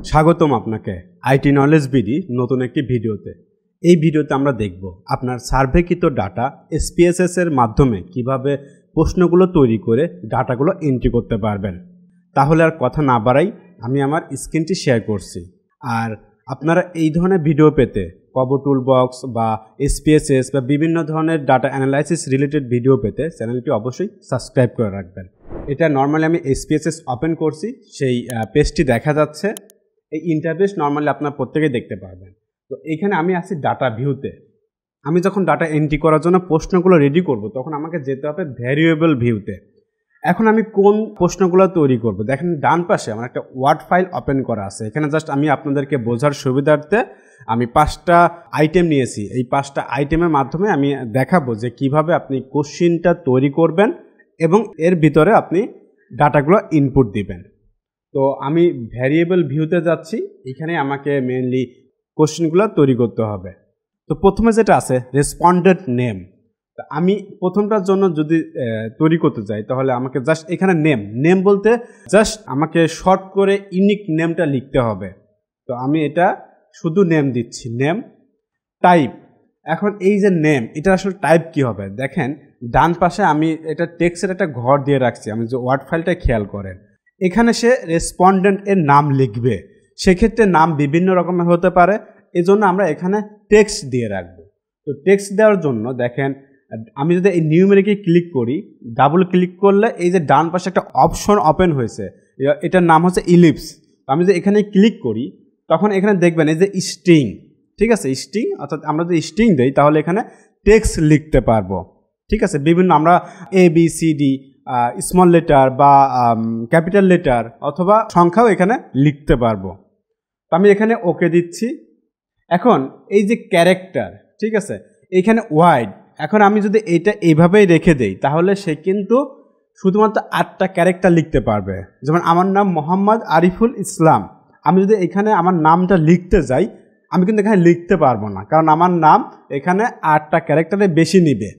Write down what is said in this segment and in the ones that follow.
স্বাগতম আপনাকে IT knowledge BD নতুন একটি ভিডিওতে। এই ভিডিওতে আমরা দেখব আপনার সার্ভেকৃত ডাটা এসপিএসএস এর মাধ্যমে কিভাবে প্রশ্নগুলো তৈরি করে ডাটাগুলো এন্ট্রি করতে পারবেন। তাহলে আর কথা না বাড়াই আমি আমার স্ক্রিনটি শেয়ার করছি। আর আপনারা এই ধরনের ভিডিও পেতে কবো টুলবক্স বা এসপিএসএস বা বিভিন্ন ধরনের ডাটা অ্যানালাইসিস রিলেটেড ভিডিও পেতে চ্যানেলটি অবশ্যই সাবস্ক্রাইব করে রাখবেন। এটা নর্মালি আমি এসপিএসএস ওপেন করছি, সেই পেজটি দেখা যাচ্ছে। এই ইন্টারফেস নর্মালি আপনার প্রত্যেকেই দেখতে পারবেন। তো এইখানে আমি আছি ডাটা ভিউতে। আমি যখন ডাটা এন্ট্রি করার জন্য প্রশ্নগুলো রেডি করব তখন আমাকে যেতে হবে ভ্যারিয়েবল ভিউতে। এখন আমি কোন প্রশ্নগুলো তৈরি করব, দেখেন ডান পাশে আমার একটা ওয়ার্ড ফাইল ওপেন করা আছে। এখানে জাস্ট আমি আপনাদেরকে বোঝার সুবিধার্থে আমি 5টা আইটেম নিয়েছি। এই 5টা আইটেমের মাধ্যমে আমি দেখাবো যে কিভাবে আপনি কোশ্চিনটা তৈরি করবেন এবং এর ভিতরে আপনি ডাটাগুলো ইনপুট দিবেন। তো আমি ভ্যারিয়েবল ভিউতে যাচ্ছি। এখানে আমাকে মেইনলি কোশ্চেনগুলো তৈরি করতে হবে। তো প্রথমে যেটা আছে রেসপন্ডেন্ট নেম। আমি প্রথমটার জন্য যদি তৈরি করতে চাই তাহলে আমাকে জাস্ট এখানে নেম বলতে জাস্ট আমাকে শর্ট করে ইউনিক নেমটা লিখতে হবে। তো আমি এটা শুধু নেম দিচ্ছি, নেম। টাইপ, এখন এই যে নেম এটা আসলে টাইপ কি হবে, দেখেন ডান পাশে আমি এটা টেক্সটের একটা ঘর দিয়ে রাখছি। আমি যে ওয়ার্ড ফাইলটা খেয়াল করেন, এখানে সে রেসপন্ডেন্ট এর নাম লিখবে। সেক্ষেত্রে নাম বিভিন্ন রকমের হতে পারে, এজন্য আমরা এখানে টেক্সট দিয়ে রাখবো। তো টেক্সট দেওয়ার জন্য দেখেন আমি যদি এই নিউমেরিকে ক্লিক করি, ডাবল ক্লিক করলে এই যে ডান পাশে একটা অপশন ওপেন হয়েছে, এটার নাম হচ্ছে ইলিপস। আমি যদি এখানে ক্লিক করি তখন এখানে দেখবেন এই যে স্ট্রিং, ঠিক আছে, স্ট্রিং, অর্থাৎ আমরা যদি স্ট্রিং দেই তাহলে এখানে টেক্সট লিখতে পারবো। ঠিক আছে, বিভিন্ন আমরা ABCD স্মল লেটার বা ক্যাপিটাল লেটার অথবা সংখ্যাও এখানে লিখতে পারবো। তো আমি এখানে ওকে দিচ্ছি। এখন এই যে ক্যারেক্টার, ঠিক আছে, এইখানে ওয়াইড, এখন আমি যদি এটা এইভাবেই রেখে দেই তাহলে সে কিন্তু শুধুমাত্র 8টা ক্যারেক্টার লিখতে পারবে। যেমন আমার নাম মোহাম্মদ আরিফুল ইসলাম, আমি যদি এখানে আমার নামটা লিখতে যাই আমি কিন্তু এখানে লিখতে পারবো না, কারণ আমার নাম এখানে 8টা ক্যারেক্টারে বেশি নিবে,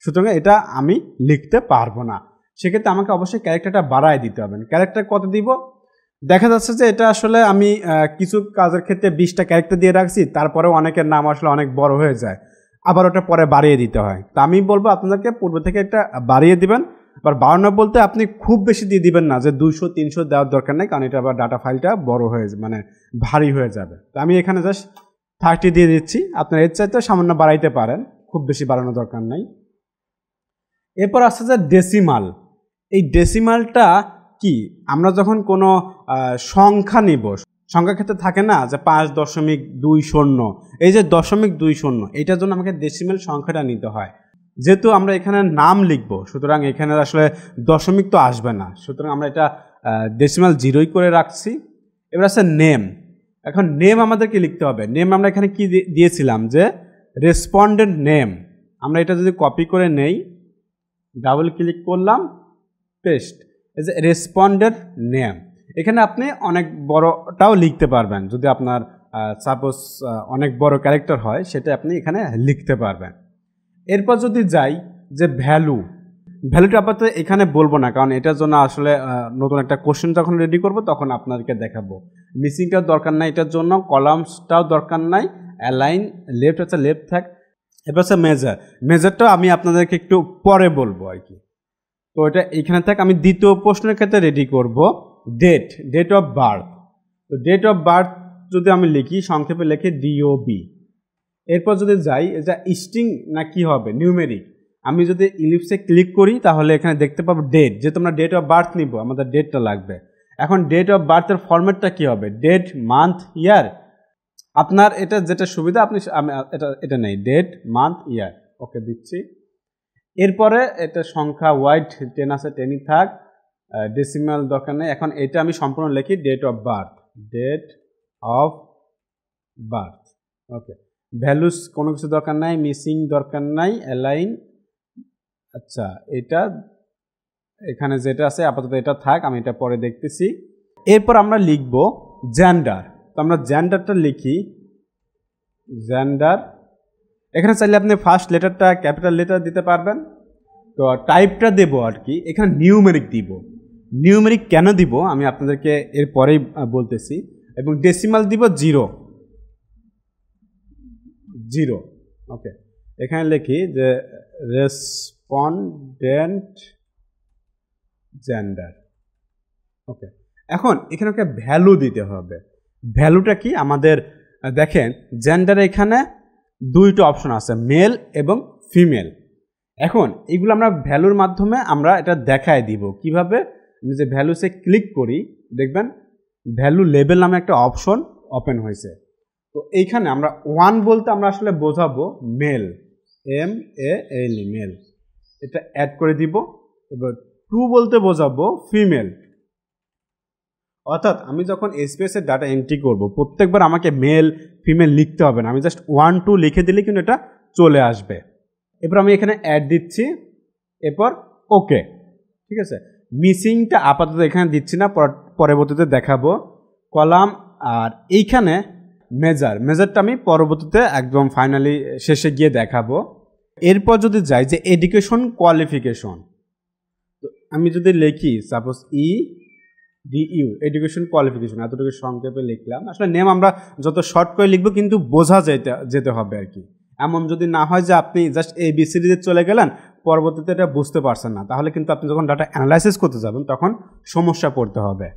সুতরাং এটা আমি লিখতে পারবো না। সেক্ষেত্রে আমাকে অবশ্যই ক্যারেক্টারটা বাড়ায় দিতে হবে। ক্যারেক্টার কত দিব, দেখা যাচ্ছে যে এটা আসলে আমি কিছু কাজের ক্ষেত্রে 20টা ক্যারেক্টার দিয়ে রাখছি, তারপরেও অনেকের নাম আসলে অনেক বড় হয়ে যায়, আবার ওটা পরে বাড়িয়ে দিতে হয়। তো আমি বলবো আপনাদেরকে পূর্বে থেকে একটা বাড়িয়ে দিবেন। আবার বাড়ানো বলতে আপনি খুব বেশি দিয়ে দিবেন না, যে 200-300 দেওয়ার দরকার নেই, কারণ এটা আবার ডাটা ফাইলটা বড় হয়ে মানে ভারী হয়ে যাবে। তো আমি এখানে জাস্ট 30 দিয়ে দিচ্ছি। আপনার এর চাইতে সামান্য বাড়াইতে পারেন, খুব বেশি বাড়ানোর দরকার নাই। এরপর আসছে যে ডেসিমাল। এই ডেসিমালটা কি, আমরা যখন কোনো সংখ্যা নিব, সংখ্যার ক্ষেত্রে থাকে না যে 5.20, এই যে 0.20, এটার জন্য আমাকে ডেসিমাল সংখ্যাটা নিতে হয়। যেহেতু আমরা এখানে নাম লিখব সুতরাং এখানে আসলে দশমিক তো আসবে না, সুতরাং আমরা এটা ডেসিমাল 0 করে রাখছি। এবার আছে নেম। এখন নেম আমাদেরকে লিখতে হবে। নেম আমরা এখানে কি দিয়েছিলাম, যে রেসপন্ডেন্ট নেম। আমরা এটা যদি কপি করে নেই, ডাবল ক্লিক করলাম, পেস্ট, এই যে রেসপন্ডেন্ট নেম। এখানে আপনি অনেক বড়টাও লিখতে পারবেন, যদি আপনার সাপোজ অনেক বড় ক্যারেক্টার হয় সেটা আপনি এখানে লিখতে পারবেন। এরপর যদি যাই যে ভ্যালুটা আপাতত এখানে বলবো না, কারণ এটার জন্য আসলে নতুন একটা কোশ্চেন যখন রেডি করব তখন আপনাদেরকে দেখাবো। মিসিংটাও দরকার নাই, এটার জন্য কলামসটাও দরকার নাই, অ্যালাইন লেফট হচ্ছে লেফট থাক। এরপর হচ্ছে মেজারটাও আমি আপনাদেরকে একটু পরে বলবো আর কি। তো এটা এখানে থাক। আমি দ্বিতীয় প্রশ্নের ক্ষেত্রে রেডি করব ডেট অফ বার্থ। তো ডেট অফ বার্থ যদি আমি লিখি, সংক্ষেপে লিখি DOB। এরপর যদি যাই এটা স্ট্রিং না কি হবে, নিউমেরিক। আমি যদি ইলিপসে ক্লিক করি তাহলে এখানে দেখতে পাবো ডেট, যেহেতু আমরা ডেট অফ বার্থ নিব আমাদের ডেটটা লাগবে। এখন ডেট অফ বার্থের ফরম্যাটটা কি হবে, ডেট, মান্থ, ইয়ার। আপনার এটা যেটা সুবিধা আপনি এটা নেই, ডেট, মান্থ, ইয়ার, ওকে দিচ্ছি। এরপরে এটা সংখ্যা ওয়াইড 10 আছে, 10ই থাক, ডেসিমাল দরকার নেই। এখন এটা আমি সম্পূর্ণ লিখি date of birth, okay. Values কোনো কিছু দরকার নাই, মিসিং দরকার নাই, অ্যালাইন। আচ্ছা, এটা এখানে যেটা আছে আপাতত এটা থাক, আমি এটা পরে দেখতেছি। এরপর আমরা লিখব জেন্ডার। তো আমরা জেন্ডারটা লিখি জেন্ডার। এখানে চাইলে আপনি ফার্স্ট লেটারটা ক্যাপিটাল লেটার দিতে পারবেন। তো টাইপটা দেব আর কি, এখানে নিউমেরিক দিব। নিউমেরিক কেন দিব আমি আপনাদেরকে এরপরেই বলতেছি। এবং ডেসিমাল দিব 0 0। ওকে, এখানে লিখি যে রেসপন্ডেন্ট জেন্ডার। ওকে, এখন এখানে একটা ভ্যালু দিতে হবে। ভ্যালুটা কি? আমাদের দেখেন জেন্ডারে এখানে দুইটা অপশন আছে, মেল এবং ফিমেল। এখন এইগুলো আমরা ভ্যালুর মাধ্যমে আমরা এটা দেখায় দিব কিভাবে। আমি যে ভ্যালুসে ক্লিক করি দেখবেন ভ্যালু লেবেল নামে একটা অপশন ওপেন হয়েছে। তো এইখানে আমরা 1 বলতে আমরা আসলে বোঝাবো মেল, MAL মেল, এটা অ্যাড করে দিব। এবার 2 বলতে বোঝাবো ফিমেল। অর্থাৎ আমি যখন এসপিএসের ডাটা এন্ট্রি করব প্রত্যেকবার আমাকে মেল ফিমেল লিখতে হবে না, আমি জাস্ট 1 2 লিখে দিলে কিন্তু এটা চলে আসবে। এরপর আমি এখানে অ্যাড দিচ্ছি, এরপর ওকে। ঠিক আছে, মিসিংটা আপাতত এখানে দিচ্ছি না, পরবর্তীতে দেখাবো। কলাম আর এইখানে মেজারটা আমি পরবর্তীতে একদম ফাইনালি শেষে গিয়ে দেখাবো। এরপর যদি যাই যে এডুকেশন কোয়ালিফিকেশন, তো আমি যদি লিখি সাপোজ EDU এডুকেশন কোয়ালিফিকেশন, এতটুকু সংক্ষেপে লিখলাম। আসলে নেম আমরা যত শর্ট করে লিখবো কিন্তু বোঝা যেতে হবে আর কি। এমন যদি না হয় যে আপনি জাস্ট ABCD চলে গেলেন, পরবর্তীতে এটা বুঝতে পারছেন না, তাহলে কিন্তু আপনি যখন ডাটা অ্যানালাইসিস করতে যাবেন তখন সমস্যা পড়তে হবে।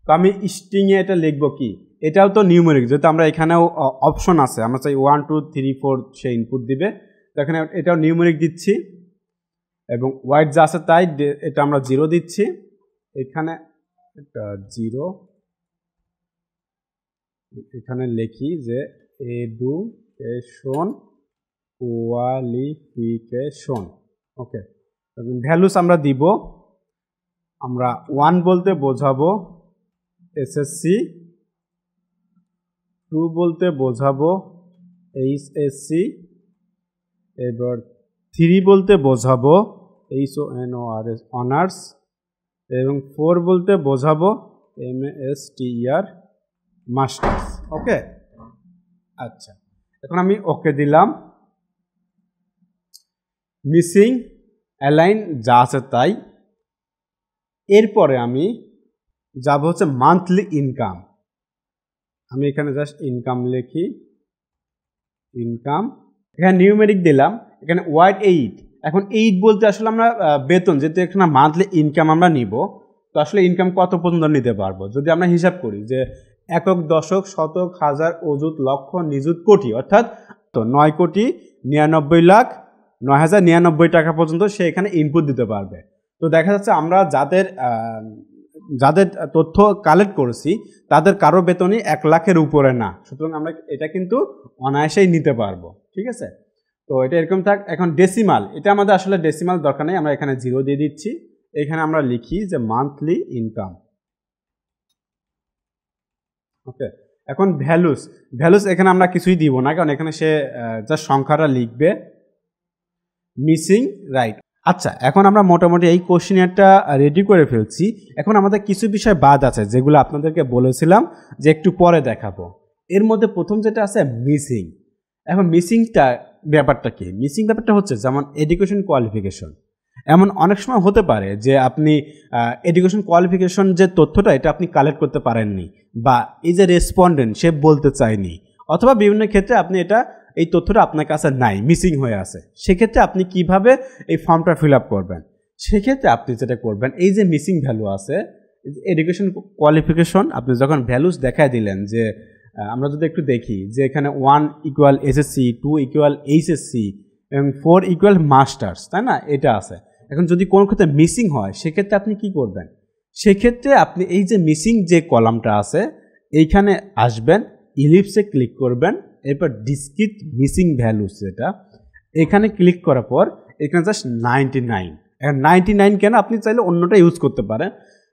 তো আমি স্ট্রিংয়ে এটা লিখবো কি, এটাও তো নিউমেরিক, যেহেতু আমরা এখানেও অপশন আছে, আমরা চাই 1 2 3 4 সে ইনপুট দিবে। তো এখানে এটাও নিউমেরিক দিচ্ছি এবং ওয়াইড যা আছে তাই, এটা আমরা 0 দিচ্ছি। এখানে এটা 0, এখানে লিখি যে এডুকেশন কোয়ালিফিকেশন। ওকে, ভ্যালুস আমরা দিব, আমরা 1 বলতে বোঝাবো SSC, 2 বলতে বোঝাবো HSC, এবার 3 বলতে বোঝাবো HONORS অনার্স, এবং 4 বলতে বোঝাবো MASTER মাস্টার্স। ওকে, আচ্ছা, এখন আমি ওকে দিলাম। মিসিং অ্যালাইন যা আছে তাই। এরপরে আমি যাব হচ্ছে মান্থলি ইনকাম। আমি এখানে জাস্ট ইনকাম লিখি, ইনকাম, এখানে নিউমেরিক দিলাম, এখানে ওয়াইড 8। এখন 8 বলতে আসলে আমরা বেতন, যেহেতু এখানে মান্থলি ইনকাম আমরা নিব, তো আসলে ইনকাম কত পর্যন্ত নিতে পারবো। যদি আমরা হিসাব করি যে একক, দশক, শতক, হাজার, অযুত, লক্ষ, নিযুত, কোটি, অর্থাৎ তো 9,99,09,099 টাকা পর্যন্ত সে এখানে ইনপুট দিতে পারবে। তো দেখা যাচ্ছে আমরা যাদের তথ্য কালেক্ট করেছি তাদের কারো বেতনই 1 লাখের উপরে না, সুতরাং আমরা এটা কিন্তু অনায়াসেই নিতে পারবো। ঠিক আছে, তো এটা এরকম থাক। এখন ডেসিমাল, এটা আমাদের আসলে ডেসিমাল দরকার নেই, আমরা এখানে 0 দিয়ে দিচ্ছি। এখানে আমরা লিখি যে মান্থলি ইনকাম। ওকে, এখন ভ্যালুস এখানে আমরা কিছুই দিব না, কারণ এখানে সে যা সংখ্যাটা লিখবে। Missing right. আচ্ছা, এখন আমরা মোটামুটি এই কোশ্চেনারটা রেডি করে ফেলছি। এখন আমাদের কিছু বিষয় বাদ আছে যেগুলো আপনাদেরকে বলেছিলাম যে একটু পরে দেখাবো। এর মধ্যে প্রথম যেটা আছে মিসিং। এখন ব্যাপারটা কি? মিসিং ব্যাপারটা হচ্ছে যেমন এডুকেশন কোয়ালিফিকেশন। এমন অনেক সময় হতে পারে যে আপনি এডুকেশন কোয়ালিফিকেশন যে তথ্যটা এটা আপনি কালেক্ট করতে পারেননি, বা এই যে রেসপন্ডেন্ট সে বলতে চায়নি, অথবা বিভিন্ন ক্ষেত্রে আপনি এই তথ্যটা আপনার কাছে নাই, মিসিং হয়ে আছে। সেক্ষেত্রে আপনি কিভাবে এই ফর্মটা ফিল আপ করবেন? সেক্ষেত্রে আপনি যেটা করবেন, এই যে মিসিং ভ্যালু আছে এডুকেশন কোয়ালিফিকেশন, আপনি যখন ভ্যালুস দেখায় দিলেন, যে আমরা যদি একটু দেখি যে এখানে 1 = SSC, 2 = HSC এবং 4 = মাস্টার্স, তাই না? এটা আছে। এখন যদি কোনো ক্ষেত্রে মিসিং হয় সেক্ষেত্রে আপনি কি করবেন? সেক্ষেত্রে আপনি এই যে মিসিং যে কলামটা আছে এইখানে আসবেন, ইলিপসে ক্লিক করবেন, এরপর ডিসক্রিট মিসিং ভ্যালুস, যেটা এখানে ক্লিক করার পর এখানে জাস্ট 99। এখন 99 কেন? আপনি চাইলে অন্যটা ইউজ করতে পারেন।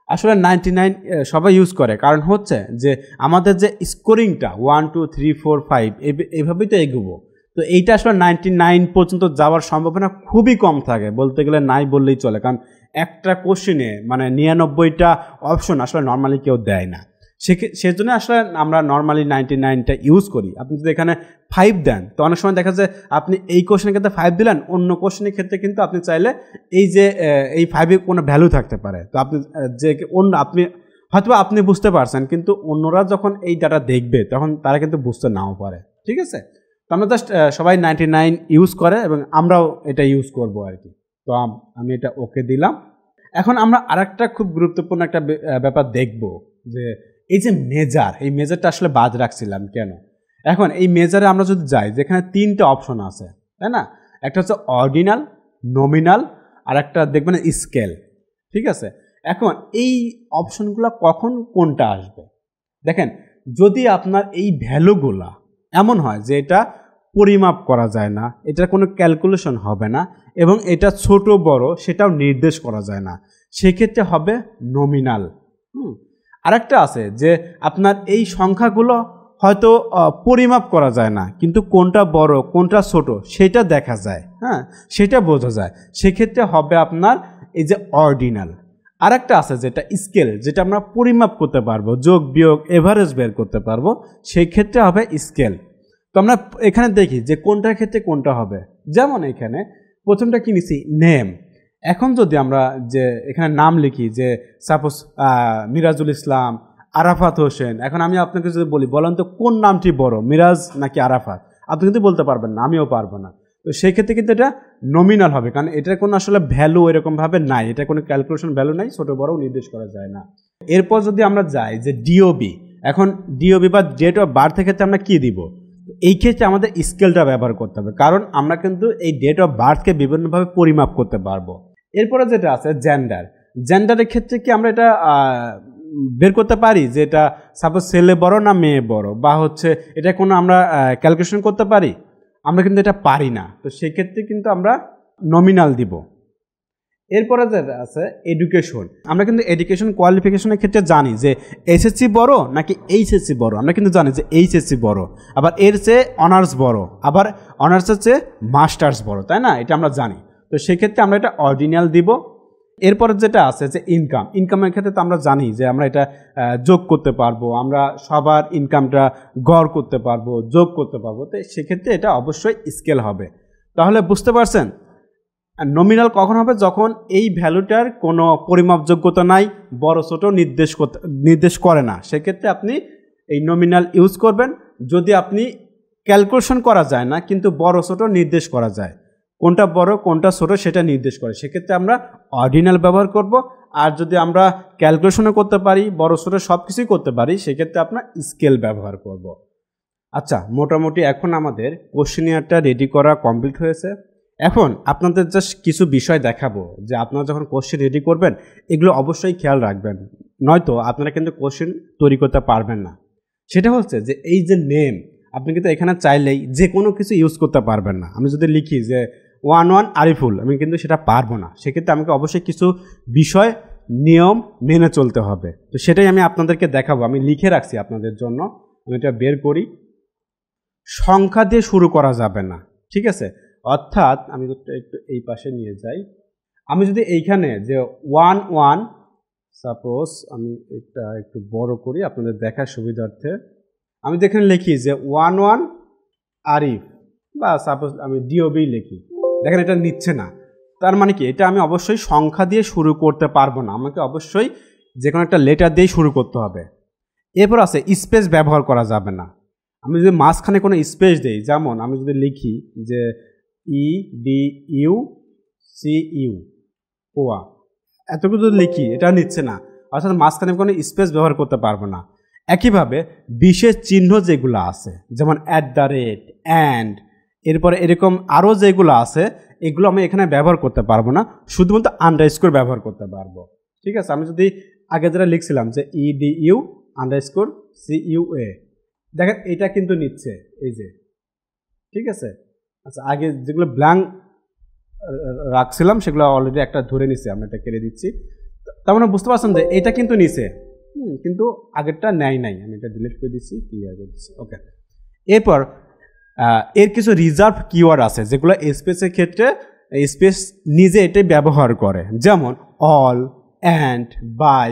আসলে 99 সবাই ইউজ করে, কারণ হচ্ছে যে আমাদের যে স্কোরিংটা 1 2 3 4 5 এইভাবেই তো এগোবো। তো এইটা আসলে 99 পর্যন্ত যাওয়ার সম্ভাবনা খুবই কম থাকে, বলতে গেলে নাই বললেই চলে, কারণ একটা কোশ্চেনে মানে 99টা অপশন আসলে নর্মালি কেউ দেয় না। সেজন্য আসলে আমরা নর্মালি 99টা ইউজ করি। আপনি যদি এখানে 5 দেন, তো অনেক সময় দেখা যায় আপনি এই কোশ্চেনের ক্ষেত্রে 5 দিলেন, অন্য কোশ্চেনের ক্ষেত্রে কিন্তু আপনি চাইলে এই যে এই 5-এ কোনো ভ্যালু থাকতে পারে, তো আপনি যে আপনি হয়তো আপনি বুঝতে পারছেন, কিন্তু অন্যরা যখন এই ডাটা দেখবে তখন তারা কিন্তু বুঝতে নাও পারে। ঠিক আছে, তো আমরা জাস্ট সবাই 99 ইউজ করে এবং আমরাও এটা ইউজ করব আর কি। তো আমি এটা ওকে দিলাম। এখন আমরা আরেকটা খুব গুরুত্বপূর্ণ একটা ব্যাপার দেখব, যে এই যে মেজার, এই মেজারটা আসলে বাদ রাখছিলাম কেন। এখন এই মেজারে আমরা যদি যাই, যেখানে 3টে অপশন আছে, তাই না? একটা হচ্ছে অর্ডিনাল, নমিনাল, আর একটা দেখবেন স্কেল। ঠিক আছে, এখন এই অপশনগুলো কখন কোনটা আসবে দেখেন, যদি আপনার এই ভ্যালুগুলা এমন হয় যে এটা পরিমাপ করা যায় না, এটার কোনো ক্যালকুলেশন হবে না, এবং এটা ছোট বড় সেটাও নির্দেশ করা যায় না, সেক্ষেত্রে হবে নমিনাল। আরেকটা আছে যে আপনার এই সংখ্যাগুলো হয়তো পরিমাপ করা যায় না, কিন্তু কোনটা বড় কোনটা ছোট সেটা দেখা যায়, হ্যাঁ, সেটা বোঝা যায়, সেক্ষেত্রে হবে আপনার এই যে অর্ডিনাল। আরেকটা আছে যেটা স্কেল, যেটা আমরা পরিমাপ করতে পারবো, যোগ বিয়োগ এভারেজ বের করতে পারবো, সেই ক্ষেত্রে হবে স্কেল। তো আমরা এখানে দেখি যে কোনটার ক্ষেত্রে কোনটা হবে। যেমন এখানে প্রথমটা কি নিছি, নেম। এখন যদি আমরা যে এখানে নাম লিখি, যে সাপোজ মিরাজুল ইসলাম, আরাফাত হোসেন, এখন আমি আপনাকে যদি বলেন তো কোন নামটি বড়, মিরাজ নাকি আরাফাত, আপনি কিন্তু বলতে পারবেন না, আমিও পারবো না। তো সেই ক্ষেত্রে কিন্তু এটা নমিনাল হবে, কারণ এটার কোনো আসলে ভ্যালু এরকমভাবে নাই, এটা কোনো ক্যালকুলেশন ভ্যালু নাই, ছোটো বড়ও নির্দেশ করা যায় না। এরপর যদি আমরা যাই যে ডিওবি, এখন ডিওবি বা ডেট অফ বার্থের ক্ষেত্রে আমরা কী দিব, এই ক্ষেত্রে আমাদের স্কেলটা ব্যবহার করতে হবে, কারণ আমরা কিন্তু এই ডেট অফ বার্থকে বিভিন্নভাবে পরিমাপ করতে পারবো। এরপরে যেটা আছে জেন্ডার, জেন্ডারের ক্ষেত্রে কি আমরা এটা বের করতে পারি যে এটা সাপোজ ছেলে বড় না মেয়ে বড়, বা হচ্ছে এটা কোনো আমরা ক্যালকুলেশন করতে পারি, আমরা কিন্তু এটা পারি না। তো সেক্ষেত্রে কিন্তু আমরা নমিনাল দিব। এরপরে যেটা আছে এডুকেশন, আমরা কিন্তু এডুকেশন কোয়ালিফিকেশনের ক্ষেত্রে জানি যে এসএসসি বড় নাকি এইচএসসি বড়, আমরা কিন্তু জানি যে এইচএসসি বড়, আবার এর চেয়ে অনার্স বড়, আবার অনার্সের চেয়ে মাস্টার্স বড়, তাই না? এটা আমরা জানি। তো সেক্ষেত্রে আমরা এটা অর্ডিনাল দিব। এরপরে যেটা আছে যে ইনকাম, ইনকামের ক্ষেত্রে তো আমরা জানি যে আমরা এটা যোগ করতে পারবো, আমরা সবার ইনকামটা গড় করতে পারবো, যোগ করতে পারবো, তো সেক্ষেত্রে এটা অবশ্যই স্কেল হবে। তাহলে বুঝতে পারছেন নমিনাল কখন হবে, যখন এই ভ্যালুটার কোনো পরিমাপযোগ্যতা নাই, বড় ছোট নির্দেশ করে না, সেক্ষেত্রে আপনি এই নমিনাল ইউজ করবেন। যদি আপনি ক্যালকুলেশন করা যায় না কিন্তু বড় ছোট নির্দেশ করা যায়, কোনটা বড় কোনটা ছোট সেটা নির্দেশ করে, সেক্ষেত্রে আমরা অর্ডিনাল ব্যবহার করব। আর যদি আমরা ক্যালকুলেশনও করতে পারি, বড় ছোট সব কিছুই করতে পারি, সেক্ষেত্রে আপনার স্কেল ব্যবহার করব। আচ্ছা, মোটামুটি এখন আমাদের কোশ্চেনিয়ারটা রেডি করা কমপ্লিট হয়েছে। এখন আপনাদের জাস্ট কিছু বিষয় দেখাবো, যে আপনারা যখন কোশ্চেন রেডি করবেন এগুলো অবশ্যই খেয়াল রাখবেন, নয়তো আপনারা কিন্তু কোশ্চেন তৈরি করতে পারবেন না। সেটা হচ্ছে যে এই যে নেম, আপনি কিন্তু এখানে চাইলেই যে কোনো কিছু ইউজ করতে পারবেন না। আমি যদি লিখি যে 11 আরিফুল, আমি কিন্তু সেটা পারবো না, সেক্ষেত্রে আমাকে অবশ্যই কিছু বিষয় নিয়ম মেনে চলতে হবে। তো সেটাই আমি আপনাদেরকে দেখাবো, আমি লিখে রাখছি আপনাদের জন্য, আমি এটা বের করি। সংখ্যা দিয়ে শুরু করা যাবে না, ঠিক আছে? অর্থাৎ আমি একটু এই পাশে নিয়ে যাই, আমি যদি এইখানে যে 11, সাপোজ আমি এটা একটু বড় করি আপনাদের দেখার সুবিধার্থে, আমি যেখানে লিখি যে 11 আরিফ, বা সাপোজ আমি ডিওবি লিখি, দেখেন এটা নিচ্ছে না। তার মানে কি, এটা আমি অবশ্যই সংখ্যা দিয়ে শুরু করতে পারবো না, আমাকে অবশ্যই যে কোনো একটা লেটার দিয়ে শুরু করতে হবে। এরপর আছে স্পেস ব্যবহার করা যাবে না। আমি যদি মাঝখানে কোনো স্পেস দিই, যেমন আমি যদি লিখি যে EDUCU কোয়া, এতটুকু যদি লিখি, এটা নিচ্ছে না, অর্থাৎ মাঝখানে কোনো স্পেস ব্যবহার করতে পারবো না। একইভাবে বিশেষ চিহ্ন যেগুলো আছে, যেমন @ অ্যান্ড, এরপরে এরকম আরও যেগুলো আছে, এগুলো আমি এখানে ব্যবহার করতে পারবো না, শুধুমাত্র আন্ডারস্কোর ব্যবহার করতে পারবো। ঠিক আছে, আমি যদি আগে যেটা লিখছিলাম যে EDU_CUA, দেখেন এটা কিন্তু নিচ্ছে, এই যে, ঠিক আছে। আচ্ছা, আগে যেগুলো ব্ল্যাঙ্ক রাখছিলাম সেগুলো অলরেডি একটা ধরে নিছে, আমরা এটা কেটে দিচ্ছি। তার মানে বুঝতে পারছেন যে এটা কিন্তু নিছে, কিন্তু আগেরটা নেয় নাই, আমি এটা ডিলিট করে দিচ্ছি, ক্লিয়ার করে দিচ্ছি। ওকে, এরপর এর কিছু রিজার্ভ কিওয়ার্ড আছে যেগুলো স্পেসের ক্ষেত্রে স্পেস নিজে এটাই ব্যবহার করে, যেমন অল, অ্যান্ড, বাই,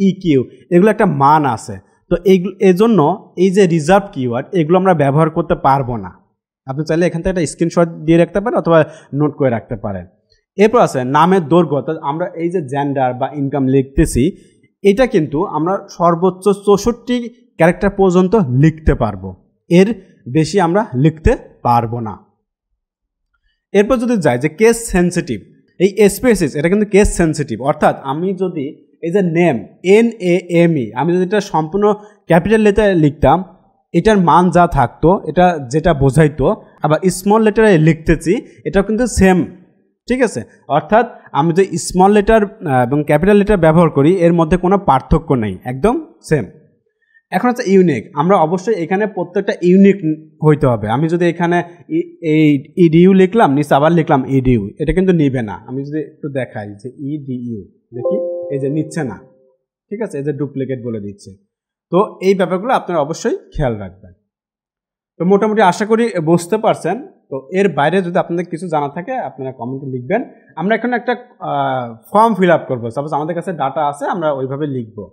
ইকিউ, এগুলো একটা মান আছে। তো এজন্য এই যে রিজার্ভ কিওয়ার্ড, এগুলো আমরা ব্যবহার করতে পারবো না। আপনি চাইলে এখান থেকে একটা স্ক্রিনশট দিয়ে রাখতে পারেন অথবা নোট করে রাখতে পারেন। এরপর আছে নামের দৈর্ঘ্য, আমরা এই যে জেন্ডার বা ইনকাম লিখতেছি, এটা কিন্তু আমরা সর্বোচ্চ 64 ক্যারেক্টার পর্যন্ত লিখতে পারবো, এর বেশি আমরা লিখতে পারবো না। এরপর যদি যাই যে কেস সেন্সিটিভ, এই SPSS এটা কিন্তু কেস সেন্সিটিভ, অর্থাৎ আমি যদি এই যে নেম NAME আমি যদি এটা সম্পূর্ণ ক্যাপিটাল লেটারে লিখতাম, এটার মান যা থাকতো এটা যেটা বোঝাইতো, আবার স্মল লেটারে লিখতেছি এটাও কিন্তু সেম, ঠিক আছে। অর্থাৎ আমি যদি স্মল লেটার এবং ক্যাপিটাল লেটার ব্যবহার করি এর মধ্যে কোনো পার্থক্য নেই, একদম সেম। এখন হচ্ছে ইউনিক, আমরা অবশ্যই এখানে প্রত্যেকটা ইউনিক হইতে হবে। আমি যদি এখানে এই EDU লিখলাম, নিচে আবার লিখলাম EDU, এটা কিন্তু নিবে না। আমি যদি একটু দেখাই যে EDU, দেখি এই যে নিচ্ছে না, ঠিক আছে, এই যে ডুপ্লিকেট বলে দিচ্ছে। তো এই ব্যাপারগুলো আপনারা অবশ্যই খেয়াল রাখবেন। তো মোটামুটি আশা করি বুঝতে পারছেন। তো এর বাইরে যদি আপনাদের কিছু জানা থাকে আপনারা কমেন্টে লিখবেন। আমরা এখন একটা ফর্ম ফিল আপ করবো। সাপোজ আমাদের কাছে ডাটা আছে, আমরা ওইভাবে লিখবো।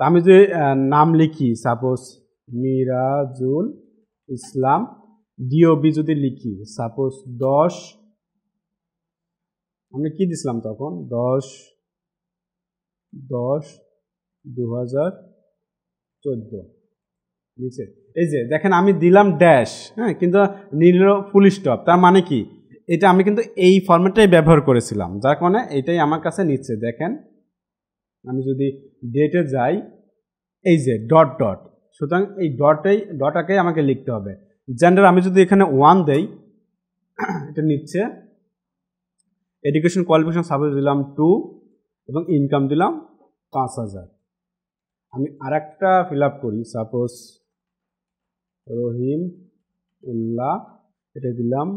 তো আমি যদি নাম লিখি, সাপোজ মিরাজুল ইসলাম, DOB যদি লিখি সাপোজ 10, আমি কি দিছিলাম তখন 10/10/2014 নিচে এই যে দেখেন আমি দিলাম ড্যাশ, হ্যাঁ, কিন্তু নিল ফুল স্টপ। তার মানে কি, এটা আমি কিন্তু এই ফরম্যাটটাই ব্যবহার করেছিলাম, যার কারণে এটাই আমার কাছে নিচ্ছে। দেখেন আমি যদি ডেটে যাই, এই যে ডট ডট, সুতরাং এই ডটাকেই আমাকে লিখতে হবে। জেন্ডার আমি যদি এখানে 1 দেই, এটা নিচ্ছে। এডুকেশন কোয়ালিফিকেশন সাপোজ দিলাম 2 এবং ইনকাম দিলাম 5000। আমি আরেকটা ফিল আপ করি, সাপোজ রহিম উল্লাহ, এটা দিলাম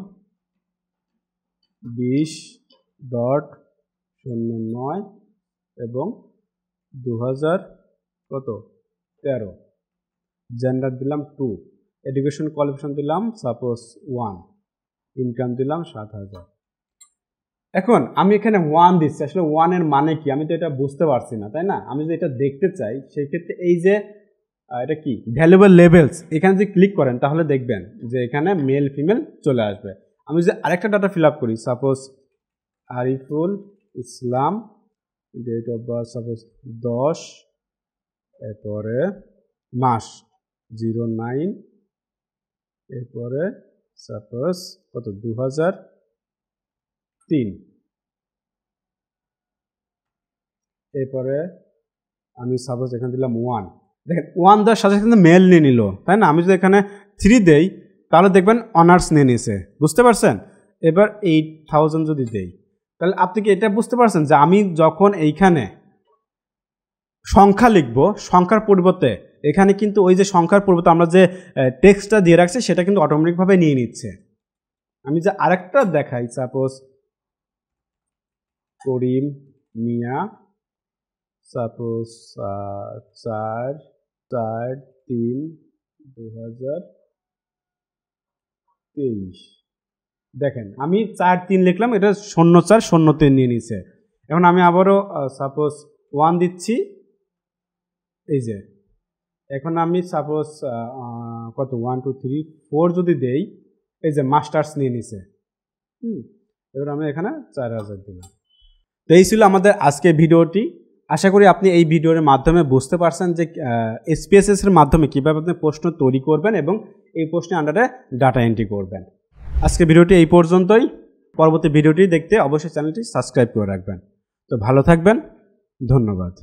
20.09 এবং 2013। জেন্ডার দিলাম 2, এডুকেশন কোয়ালিফিকেশন দিলাম সাপোজ 1, ইনকাম দিলাম 7000। এখন আমি এখানে 1 দিচ্ছি, আসলে 1 এর মানে কি আমি তো এটা বুঝতে পারছি না, তাই না? আমি যদি এটা দেখতে চাই সেই ক্ষেত্রে এই যে এটা কি ভ্যালুয়েবল লেভেলস, এখানে যদি ক্লিক করেন তাহলে দেখবেন যে এখানে মেল ফিমেল চলে আসবে। আমি যদি আরেকটা ডাটা ফিল আপ করি, suppose Ariful Islam, date of birth suppose 10, এরপরে মাস 09, এরপরে সাপোজ কত 2003, এরপরে আমি সাপোজ এখানে দিলাম 1। দেখেন 1 দেওয়ার সাথে সাথে মেল নিয়ে নিল, তাই না? আমি যদি এখানে 3 দেই তাহলে দেখবেন অনার্স নিয়ে নিছে, বুঝতে পারছেন? এবার 8000 যদি দেই, তাহলে আপনি কি এটা বুঝতে পারছেন যে আমি যখন এইখানে সংখ্যা লিখব, সংখ্যার পরিবর্তে এখানে কিন্তু ওই যে সংখ্যার পরিবর্তে আমরা যে টেক্সটটা দিয়ে রাখছি সেটা কিন্তু অটোমেটিকভাবে নিয়ে নিচ্ছে। আমি যে আরেকটা দেখাই, সাপোজ করিম মিয়া, সাপোজ 4/3/2023, দেখেন আমি 4-3 লিখলাম, এটা 0403 নিয়ে নিছে। এখন আমি আবারও সাপোজ 1 দিচ্ছি, এই যে এখন আমি সাপোজ কত 1 2 3 4 যদি দেই, এই যে মাস্টার্স নিয়ে নিছে। এবার আমি এখানে 4000 দিলাম। তো এই ছিল আমাদের আজকে ভিডিওটি। আশা করি আপনি এই ভিডিওর মাধ্যমে বুঝতে পারছেন যে SPSS এর মাধ্যমে কীভাবে আপনি প্রশ্ন তৈরি করবেন এবং এই প্রশ্নের আন্ডারে ডাটা এন্ট্রি করবেন। আজকে ভিডিওটি এই পর্যন্তই। পরবর্তী ভিডিওটি দেখতে অবশ্যই চ্যানেলটি সাবস্ক্রাইব করে রাখবেন। তো ভালো থাকবেন, ধন্যবাদ।